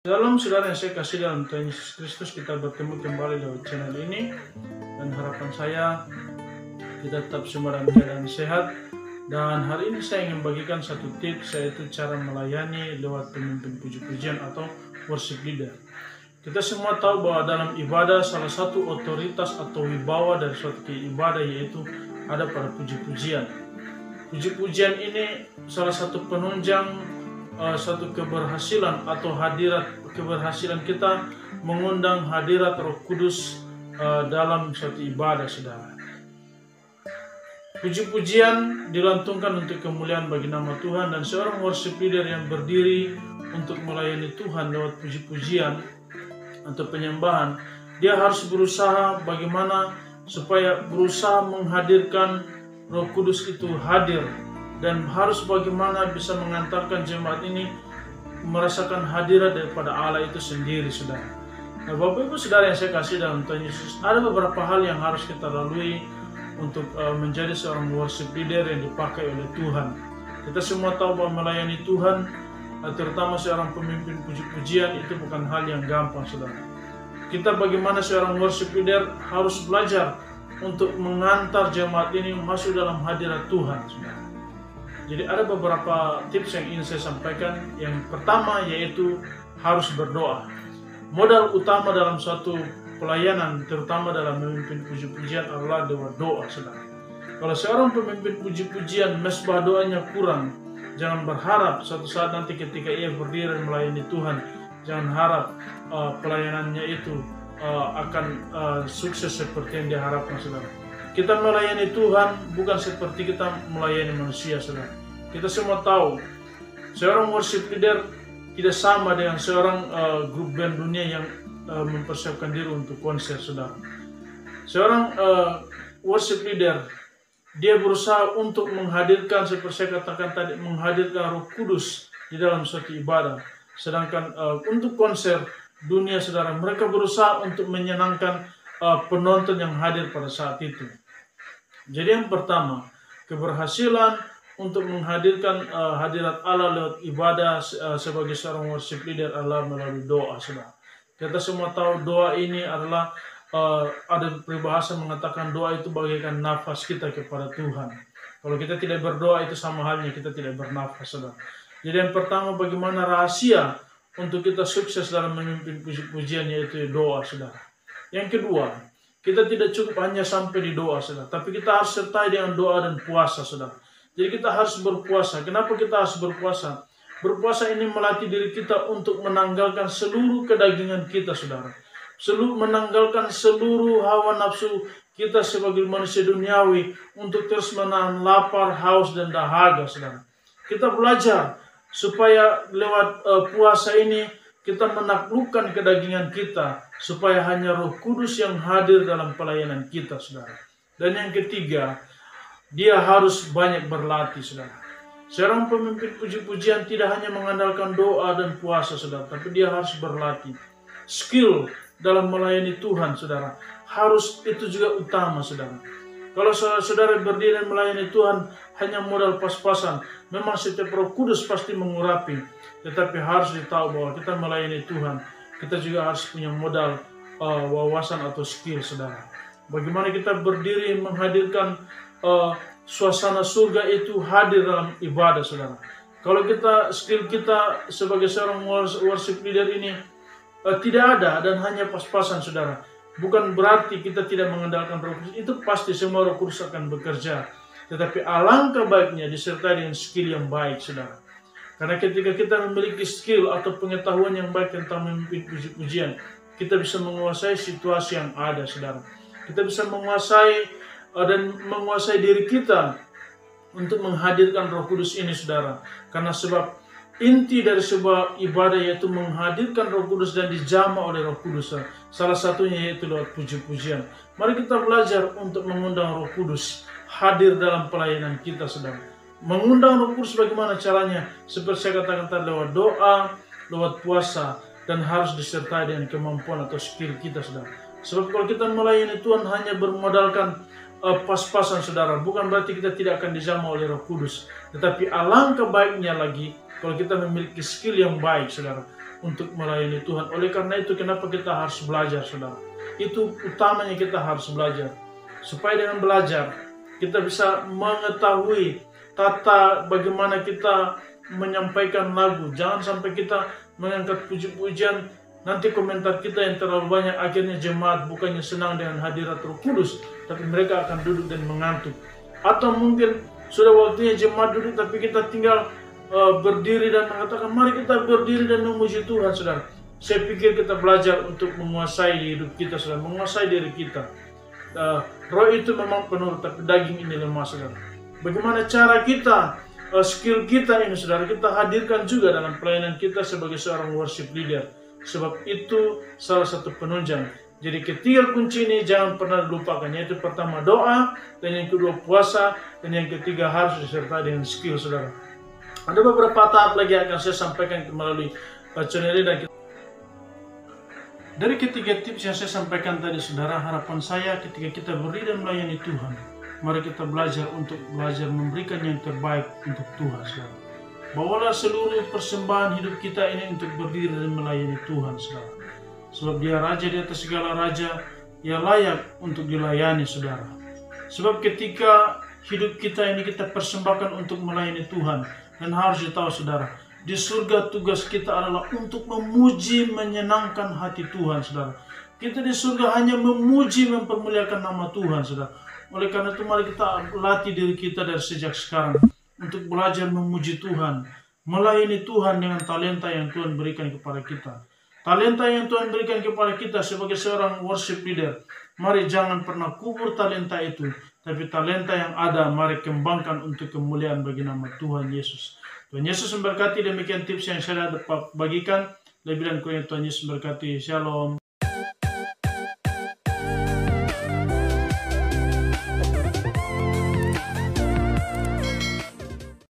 Dalam saudara yang saya kasih dalam Tuhan Yesus Kristus, kita bertemu kembali lewat channel ini, dan harapan saya kita tetap semua dalam keadaan sehat. Dan hari ini saya ingin bagikan satu tips, yaitu cara melayani lewat pemimpin puji-pujian atau worship leader. Kita semua tahu bahwa dalam ibadah salah satu otoritas atau wibawa dari suatu ibadah yaitu ada pada puji-pujian. Puji-pujian ini salah satu penunjang satu keberhasilan atau hadirat keberhasilan kita mengundang hadirat Roh Kudus dalam suatu ibadah, saudara. Puji-pujian dilantungkan untuk kemuliaan bagi nama Tuhan, dan seorang worship leader yang berdiri untuk melayani Tuhan lewat puji-pujian atau penyembahan, dia harus berusaha bagaimana supaya berusaha menghadirkan Roh Kudus itu hadir, dan harus bagaimana bisa mengantarkan jemaat ini merasakan hadirat daripada Allah itu sendiri, saudara. Nah, Bapak Ibu saudara yang saya kasih dalam Tuhan Yesus, ada beberapa hal yang harus kita lalui untuk menjadi seorang worship leader yang dipakai oleh Tuhan. Kita semua tahu bahwa melayani Tuhan, terutama seorang pemimpin puji-pujian, itu bukan hal yang gampang, saudara. Kita bagaimana seorang worship leader harus belajar untuk mengantar jemaat ini masuk dalam hadirat Tuhan, saudara. Jadi ada beberapa tips yang ingin saya sampaikan. Yang pertama yaitu harus berdoa. Modal utama dalam suatu pelayanan, terutama dalam memimpin puji-pujian, adalah lewat doa, saudara. Kalau seorang pemimpin puji-pujian mesbah doanya kurang, jangan berharap suatu saat nanti ketika ia berdiri melayani Tuhan, jangan harap pelayanannya itu akan sukses seperti yang diharapkan, saudara. Kita melayani Tuhan bukan seperti kita melayani manusia, saudara. Kita semua tahu seorang worship leader tidak sama dengan seorang grup band dunia yang mempersiapkan diri untuk konser, saudara. Seorang worship leader, dia berusaha untuk menghadirkan, seperti saya katakan tadi, menghadirkan Roh Kudus di dalam suatu ibadah. Sedangkan untuk konser dunia, saudara, mereka berusaha untuk menyenangkan penonton yang hadir pada saat itu. Jadi yang pertama, keberhasilan untuk menghadirkan hadirat Allah lewat ibadah sebagai seorang worship leader adalah melalui doa, saudara. Kita semua tahu doa ini adalah ada peribahasa mengatakan doa itu bagaikan nafas kita kepada Tuhan. Kalau kita tidak berdoa, itu sama halnya kita tidak bernafas, saudara. Jadi yang pertama, bagaimana rahasia untuk kita sukses dalam memimpin puji-pujian, yaitu doa, saudara. Yang kedua, kita tidak cukup hanya sampai di doa, saudara, tapi kita harus sertai dengan doa dan puasa, saudara. Jadi kita harus berpuasa. Kenapa kita harus berpuasa? Berpuasa ini melatih diri kita untuk menanggalkan seluruh kedagingan kita, saudara. Menanggalkan seluruh hawa nafsu kita sebagai manusia duniawi untuk terus menahan lapar, haus, dan dahaga, saudara. Kita belajar supaya lewat puasa ini kita menaklukkan kedagingan kita, supaya hanya Roh Kudus yang hadir dalam pelayanan kita, saudara. Dan yang ketiga, dia harus banyak berlatih, saudara. Seorang pemimpin puji-pujian tidak hanya mengandalkan doa dan puasa, saudara, tapi dia harus berlatih. Skill dalam melayani Tuhan, saudara, harus itu juga utama, saudara. Kalau saudara berdiri melayani Tuhan hanya modal pas-pasan, memang setiap Roh Kudus pasti mengurapi. Tetapi harus ditahu bahwa kita melayani Tuhan, kita juga harus punya modal wawasan atau skill, saudara. Bagaimana kita berdiri menghadirkan suasana surga itu hadir dalam ibadah, saudara. Kalau skill kita sebagai seorang worship leader ini tidak ada dan hanya pas-pasan, saudara, bukan berarti kita tidak mengandalkan Roh Kudus. Itu pasti semua Roh Kudus akan bekerja. Tetapi alangkah baiknya disertai dengan skill yang baik, saudara. Karena ketika kita memiliki skill atau pengetahuan yang baik tentang memimpin puji-pujian, kita bisa menguasai situasi yang ada, saudara. Kita bisa menguasai dan menguasai diri kita untuk menghadirkan Roh Kudus ini, saudara. Karena sebab inti dari sebuah ibadah yaitu menghadirkan Roh Kudus dan dijamah oleh Roh Kudus. Salah satunya yaitu lewat puji-pujian. Mari kita belajar untuk mengundang Roh Kudus hadir dalam pelayanan kita, saudara. Mengundang Roh Kudus bagaimana caranya? Seperti saya katakan tadi, lewat doa, lewat puasa, dan harus disertai dengan kemampuan atau skill kita, saudara. Sebab kalau kita melayani Tuhan hanya bermodalkan pas-pasan, saudara, bukan berarti kita tidak akan dijamah oleh Roh Kudus. Tetapi alangkah baiknya lagi kalau kita memiliki skill yang baik, saudara, untuk melayani Tuhan. Oleh karena itu, kenapa kita harus belajar, saudara? Itu utamanya kita harus belajar. Supaya dengan belajar, kita bisa mengetahui tata bagaimana kita menyampaikan lagu. Jangan sampai kita mengangkat puji-pujian, nanti komentar kita yang terlalu banyak, akhirnya jemaat bukannya senang dengan hadirat Roh Kudus, tapi mereka akan duduk dan mengantuk. Atau mungkin sudah waktunya jemaat duduk, tapi kita tinggal berdiri dan mengatakan, mari kita berdiri dan memuji Tuhan, saudara. Saya pikir kita belajar untuk menguasai hidup kita, saudara, menguasai diri kita. Roh itu memang penurut, tapi daging ini lemah, saudara. Bagaimana cara kita, skill kita ini, saudara, kita hadirkan juga dalam pelayanan kita sebagai seorang worship leader. Sebab itu salah satu penunjang. Jadi ketiga kunci ini jangan pernah dilupakan, yaitu pertama doa, dan yang kedua puasa, dan yang ketiga harus disertai dengan skill, saudara. Ada beberapa tahap lagi yang akan saya sampaikan melalui channel ini. Dan dari ketiga tips yang saya sampaikan tadi, saudara, harapan saya ketika kita berdiri dan melayani Tuhan, mari kita belajar memberikan yang terbaik untuk Tuhan, saudara. Bawalah seluruh persembahan hidup kita ini untuk berdiri dan melayani Tuhan, saudara. Sebab Dia Raja di atas segala raja, Ia layak untuk dilayani, saudara. Sebab ketika hidup kita ini kita persembahkan untuk melayani Tuhan, dan harus ditahu, saudara, di surga tugas kita adalah untuk memuji, menyenangkan hati Tuhan, saudara. Kita di surga hanya memuji, mempermuliakan nama Tuhan, saudara. Oleh karena itu, mari kita latih diri kita dari sejak sekarang untuk belajar memuji Tuhan, melayani Tuhan dengan talenta yang Tuhan berikan kepada kita. Talenta yang Tuhan berikan kepada kita sebagai seorang worship leader, mari jangan pernah kubur talenta itu, tapi talenta yang ada mari kembangkan untuk kemuliaan bagi nama Tuhan Yesus. Tuhan Yesus memberkati. Demikian tips yang saya dapat bagikan. Lebih dan kurangnya Tuhan Yesus memberkati. Shalom.